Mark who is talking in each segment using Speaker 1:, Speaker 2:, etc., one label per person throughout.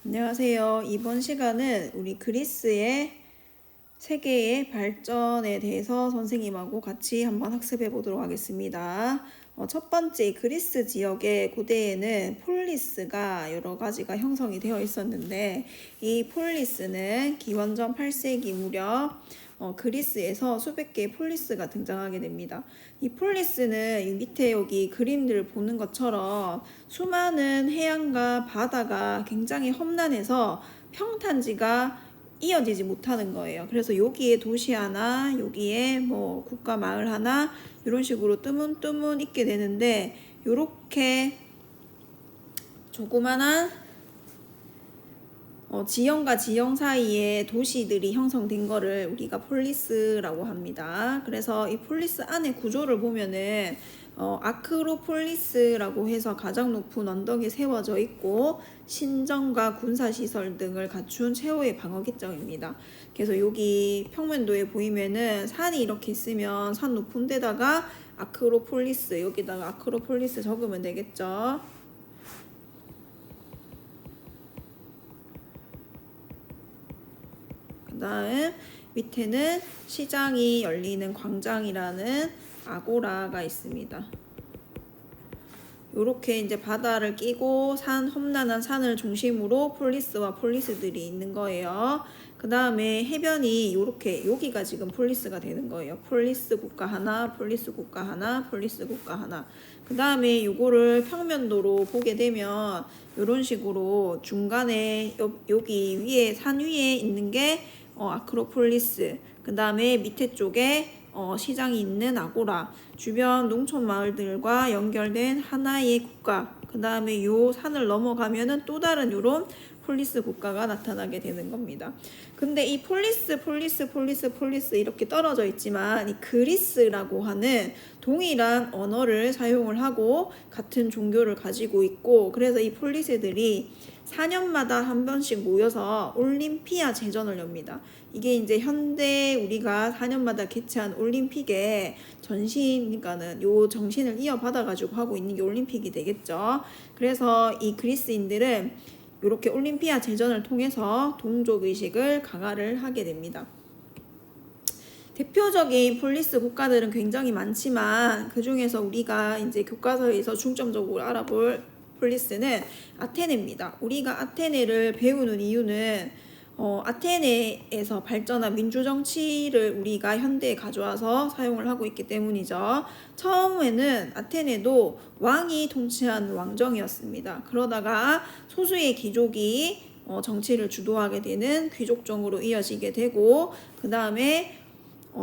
Speaker 1: 안녕하세요. 이번 시간은 우리 그리스의 세계의 발전에 대해서 선생님하고 같이 한번 학습해 보도록 하겠습니다. 첫 번째, 그리스 지역의 고대에는 폴리스가 여러 가지가 형성이 되어 있었는데, 이 폴리스는 기원전 8세기 무렵 그리스에서 수백 개의 폴리스가 등장하게 됩니다. 이 폴리스는 이 밑에 여기 그림들을 보는 것처럼 수많은 해안과 바다가 굉장히 험난해서 평탄지가 이어지지 못하는 거예요. 그래서 여기에 도시 하나, 여기에 뭐 국가 마을 하나 이런 식으로 뜨문뜨문 있게 되는데, 요렇게 조그만한 지형과 지형 사이에 도시들이 형성된 거를 우리가 폴리스라고 합니다. 그래서 이 폴리스 안의 구조를 보면은 아크로폴리스라고 해서 가장 높은 언덕이 세워져 있고 신전과 군사시설 등을 갖춘 최후의 방어기점입니다. 그래서 여기 평면도에 보이면은 산이 이렇게 있으면 산 높은 데다가 아크로폴리스, 여기다가 아크로폴리스 적으면 되겠죠. 그 다음 밑에는 시장이 열리는 광장이라는 아고라가 있습니다. 요렇게 이제 바다를 끼고 험난한 산을 중심으로 폴리스와 폴리스들이 있는 거예요. 그 다음에 해변이 요렇게, 여기가 지금 폴리스가 되는 거예요. 폴리스 국가 하나, 폴리스 국가 하나, 폴리스 국가 하나. 그 다음에 요거를 평면도로 보게 되면 요런 식으로 중간에 여기 위에 산 위에 있는 게 아크로폴리스, 그 다음에 밑에 쪽에 시장이 있는 아고라, 주변 농촌 마을들과 연결된 하나의 국가, 그 다음에 요 산을 넘어가면은 또 다른 요런 폴리스 국가가 나타나게 되는 겁니다. 근데 이 폴리스 이렇게 떨어져 있지만 이 그리스라고 하는 동일한 언어를 사용을 하고 같은 종교를 가지고 있고, 그래서 이 폴리스들이 4년마다 한 번씩 모여서 올림피아 제전을 엽니다. 이게 이제 현대 우리가 4년마다 개최한 올림픽의 전신, 요 정신을 이어받아가지고 하고 있는 게 올림픽이 되겠죠. 그래서 이 그리스인들은 이렇게 올림피아 제전을 통해서 동족의식을 강화를 하게 됩니다. 대표적인 폴리스 국가들은 굉장히 많지만 그 중에서 우리가 이제 교과서에서 중점적으로 알아볼 폴리스는 아테네입니다. 우리가 아테네를 배우는 이유는 아테네에서 발전한 민주정치를 우리가 현대에 가져와서 사용을 하고 있기 때문이죠. 처음에는 아테네도 왕이 통치한 왕정이었습니다. 그러다가 소수의 귀족이 정치를 주도하게 되는 귀족정으로 이어지게 되고, 그 다음에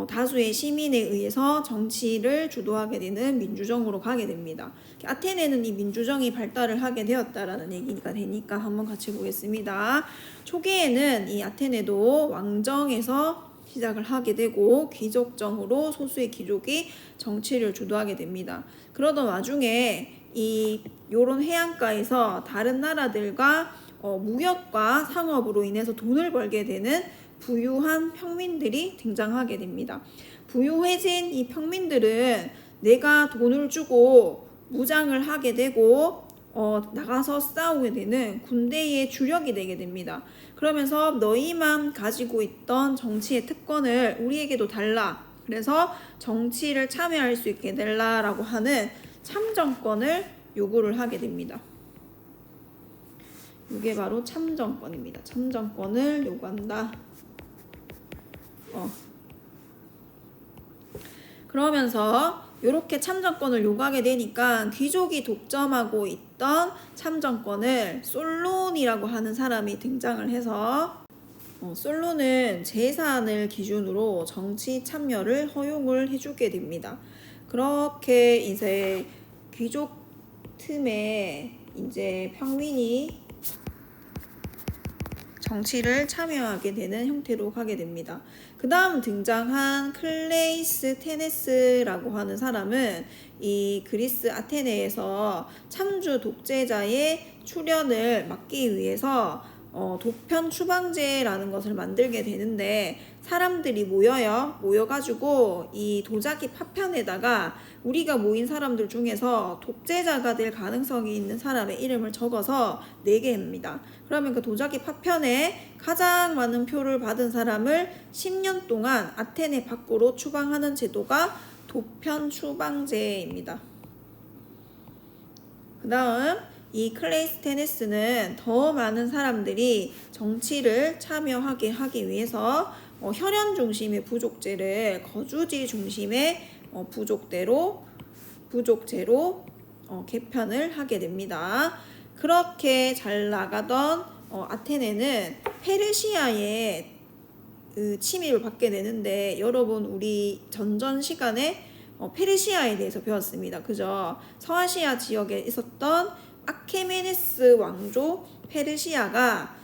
Speaker 1: 다수의 시민에 의해서 정치를 주도하게 되는 민주정으로 가게 됩니다. 아테네는 이 민주정이 발달을 하게 되었다라는 얘기가 되니까 한번 같이 보겠습니다. 초기에는 이 아테네도 왕정에서 시작을 하게 되고 귀족정으로 소수의 귀족이 정치를 주도하게 됩니다. 그러던 와중에 요런 해안가에서 다른 나라들과 무역과 상업으로 인해서 돈을 벌게 되는 부유한 평민들이 등장하게 됩니다. 부유해진 이 평민들은 내가 돈을 주고 무장을 하게 되고 나가서 싸우게 되는 군대의 주력이 되게 됩니다. 그러면서 너희만 가지고 있던 정치의 특권을 우리에게도 달라, 그래서 정치를 참여할 수 있게 달라라고 하는 참정권을 요구를 하게 됩니다. 이게 바로 참정권입니다. 참정권을 요구한다. 그러면서 이렇게 참정권을 요구하게 되니까 귀족이 독점하고 있던 참정권을 솔론이라고 하는 사람이 등장을 해서 솔론은 재산을 기준으로 정치 참여를 허용을 해주게 됩니다. 그렇게 이제 귀족 틈에 이제 평민이 정치를 참여하게 되는 형태로 가게 됩니다. 그 다음 등장한 클레이스테네스라고 하는 사람은 이 그리스 아테네에서 참주 독재자의 출현을 막기 위해서 도편 추방제라는 것을 만들게 되는데 사람들이 모여가지고 이 도자기 파편에다가 우리가 모인 사람들 중에서 독재자가 될 가능성이 있는 사람의 이름을 적어서 내게 합니다. 그러면 그 도자기 파편에 가장 많은 표를 받은 사람을 10년 동안 아테네 밖으로 추방하는 제도가 도편 추방제입니다. 그 다음 이 클레이스테네스는 더 많은 사람들이 정치를 참여하게 하기 위해서 혈연 중심의 부족제를 거주지 중심의 부족제로 개편을 하게 됩니다. 그렇게 잘 나가던 아테네는 페르시아의 침입을 받게 되는데 여러분 우리 전전 시간에 페르시아에 대해서 배웠습니다. 그죠? 서아시아 지역에 있었던 아케메네스 왕조 페르시아가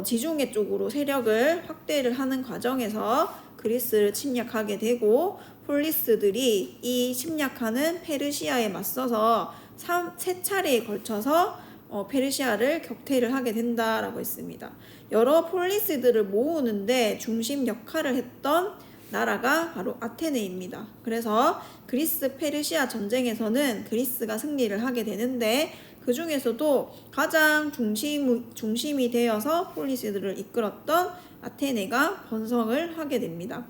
Speaker 1: 지중해 쪽으로 세력을 확대를 하는 과정에서 그리스를 침략하게 되고 폴리스들이 이 침략하는 페르시아에 맞서서 3차례에 걸쳐서 페르시아를 격퇴를 하게 된다라고 했습니다. 여러 폴리스들을 모으는데 중심 역할을 했던 나라가 바로 아테네입니다. 그래서 그리스 페르시아 전쟁에서는 그리스가 승리를 하게 되는데 그 중에서도 가장 중심이 되어서 폴리스들을 이끌었던 아테네가 번성을 하게 됩니다.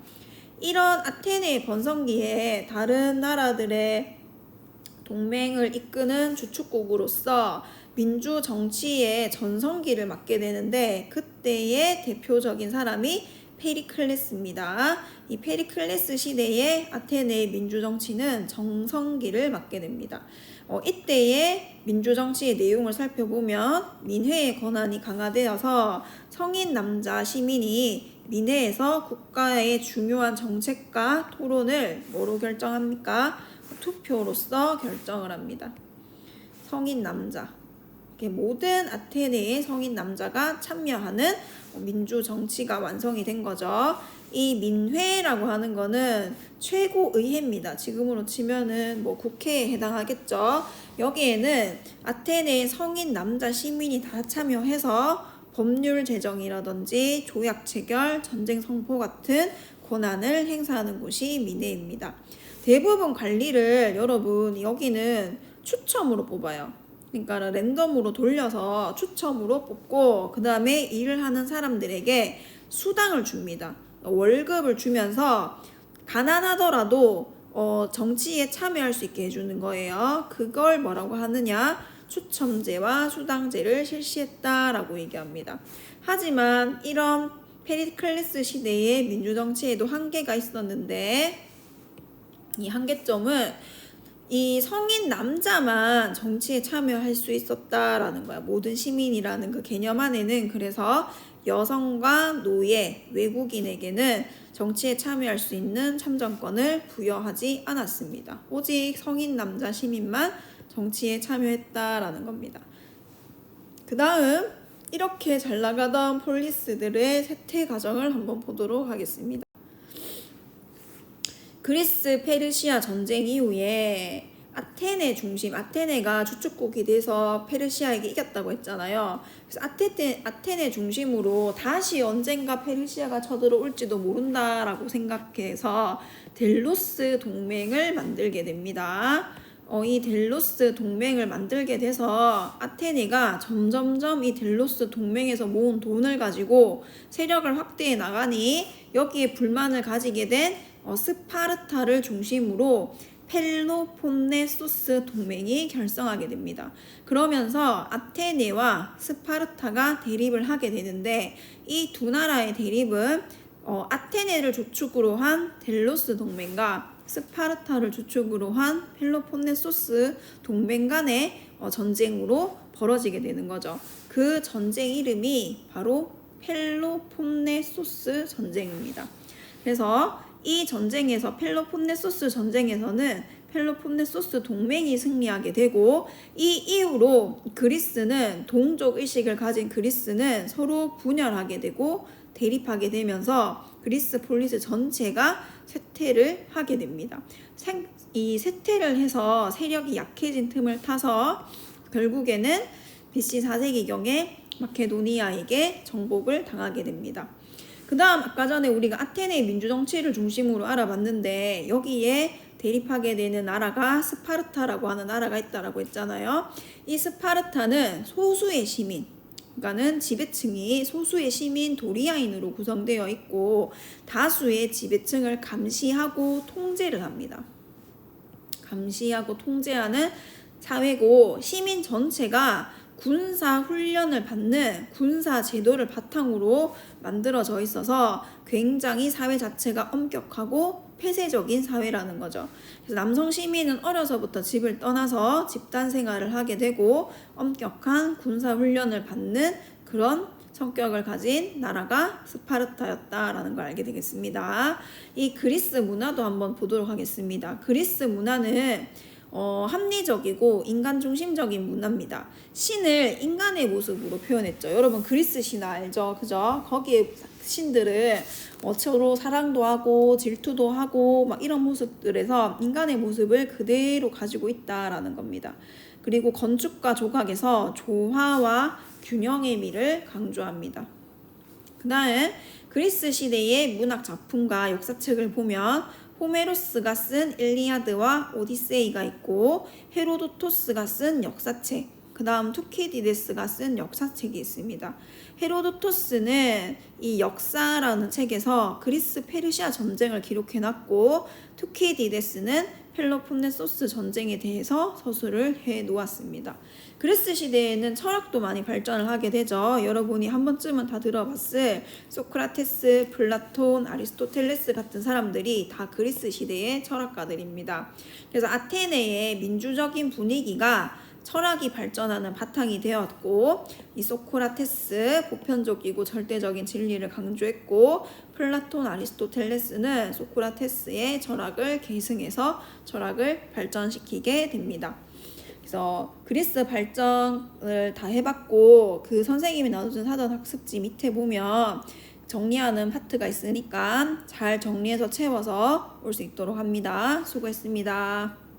Speaker 1: 이런 아테네의 번성기에 다른 나라들의 동맹을 이끄는 주축국으로서 민주 정치의 전성기를 맞게 되는데 그때의 대표적인 사람이 페리클레스입니다. 이 페리클레스 시대에 아테네의 민주정치는 정성기를 맞게 됩니다. 이때의 민주정치의 내용을 살펴보면 민회의 권한이 강화되어서 성인 남자 시민이 민회에서 국가의 중요한 정책과 토론을 뭐로 결정합니까? 투표로서 결정을 합니다. 성인 남자. 모든 아테네의 성인 남자가 참여하는 민주 정치가 완성이 된 거죠. 이 민회라고 하는 거는 최고의회입니다. 지금으로 치면은 국회에 해당하겠죠. 여기에는 아테네의 성인 남자 시민이 다 참여해서 법률 제정이라든지 조약 체결, 전쟁 선포 같은 권한을 행사하는 곳이 민회입니다. 대부분 관리를 여러분 여기는 추첨으로 뽑아요. 그러니까 랜덤으로 돌려서 추첨으로 뽑고 그 다음에 일을 하는 사람들에게 수당을 줍니다. 월급을 주면서 가난하더라도 정치에 참여할 수 있게 해주는 거예요. 그걸 뭐라고 하느냐? 추첨제와 수당제를 실시했다라고 얘기합니다. 하지만 이런 페리클레스 시대의 민주정치에도 한계가 있었는데 이 한계점은 이 성인 남자만 정치에 참여할 수 있었다라는 거야. 모든 시민이라는 그 개념 안에는 그래서 여성과 노예, 외국인에게는 정치에 참여할 수 있는 참정권을 부여하지 않았습니다. 오직 성인 남자 시민만 정치에 참여했다라는 겁니다. 그 다음 이렇게 잘 나가던 폴리스들의 쇠퇴 과정을 한번 보도록 하겠습니다. 그리스 페르시아 전쟁 이후에 아테네가 주축국이 돼서 페르시아에게 이겼다고 했잖아요. 그래서 아테네 중심으로 다시 언젠가 페르시아가 쳐들어올지도 모른다라고 생각해서 델로스 동맹을 만들게 됩니다. 이 델로스 동맹을 만들게 돼서 아테네가 점점점 이 델로스 동맹에서 모은 돈을 가지고 세력을 확대해 나가니 여기에 불만을 가지게 된 스파르타를 중심으로 펠로폰네소스 동맹이 결성하게 됩니다. 그러면서 아테네와 스파르타가 대립을 하게 되는데 이 두 나라의 대립은 아테네를 주축으로 한 델로스 동맹과 스파르타를 주축으로 한 펠로폰네소스 동맹 간의 전쟁으로 벌어지게 되는 거죠. 그 전쟁 이름이 바로 펠로폰네소스 전쟁입니다. 그래서 이 전쟁에서 펠로폰네소스 전쟁에서는 펠로폰네소스 동맹이 승리하게 되고 이 이후로 그리스는 동족 의식을 가진 그리스는 서로 분열하게 되고 대립하게 되면서 그리스 폴리스 전체가 쇠퇴를 하게 됩니다. 이 쇠퇴를 해서 세력이 약해진 틈을 타서 결국에는 BC 4세기경에 마케도니아에게 정복을 당하게 됩니다. 그 다음 아까 전에 우리가 아테네의 민주정치를 중심으로 알아봤는데 여기에 대립하게 되는 나라가 스파르타라고 하는 나라가 있다라고 했잖아요. 이 스파르타는 소수의 시민, 그러니까는 지배층이 소수의 시민 도리아인으로 구성되어 있고 다수의 지배층을 감시하고 통제를 합니다. 감시하고 통제하는 사회고 시민 전체가 군사 훈련을 받는 군사 제도를 바탕으로 만들어져 있어서 굉장히 사회 자체가 엄격하고 폐쇄적인 사회라는 거죠. 그래서 남성 시민은 어려서부터 집을 떠나서 집단 생활을 하게 되고 엄격한 군사 훈련을 받는 그런 성격을 가진 나라가 스파르타였다라는 걸 알게 되겠습니다. 이 그리스 문화도 한번 보도록 하겠습니다. 그리스 문화는 합리적이고 인간 중심적인 문화입니다. 신을 인간의 모습으로 표현했죠. 여러분 그리스 신화 알죠? 그죠? 거기에 신들은 서로 사랑도 하고 질투도 하고 막 이런 모습들에서 인간의 모습을 그대로 가지고 있다라는 겁니다. 그리고 건축과 조각에서 조화와 균형의 미를 강조합니다. 그 다음 그리스 시대의 문학 작품과 역사책을 보면 호메로스가 쓴 일리아드와 오디세이가 있고 헤로도토스가 쓴 역사책, 그 다음 투키디데스가 쓴 역사책이 있습니다. 헤로도토스는 이 역사라는 책에서 그리스 페르시아 전쟁을 기록해놨고 투키디데스는 펠로폰네소스 전쟁에 대해서 서술을 해 놓았습니다. 그리스 시대에는 철학도 많이 발전을 하게 되죠. 여러분이 한 번쯤은 다 들어봤을 소크라테스, 플라톤, 아리스토텔레스 같은 사람들이 다 그리스 시대의 철학가들입니다. 그래서 아테네의 민주적인 분위기가 철학이 발전하는 바탕이 되었고 이 소크라테스 보편적이고 절대적인 진리를 강조했고 플라톤, 아리스토텔레스는 소크라테스의 철학을 계승해서 철학을 발전시키게 됩니다. 그래서 그리스 발전을 다 해봤고 그 선생님이 나눠준 사전 학습지 밑에 보면 정리하는 파트가 있으니까 잘 정리해서 채워서 올 수 있도록 합니다. 수고했습니다.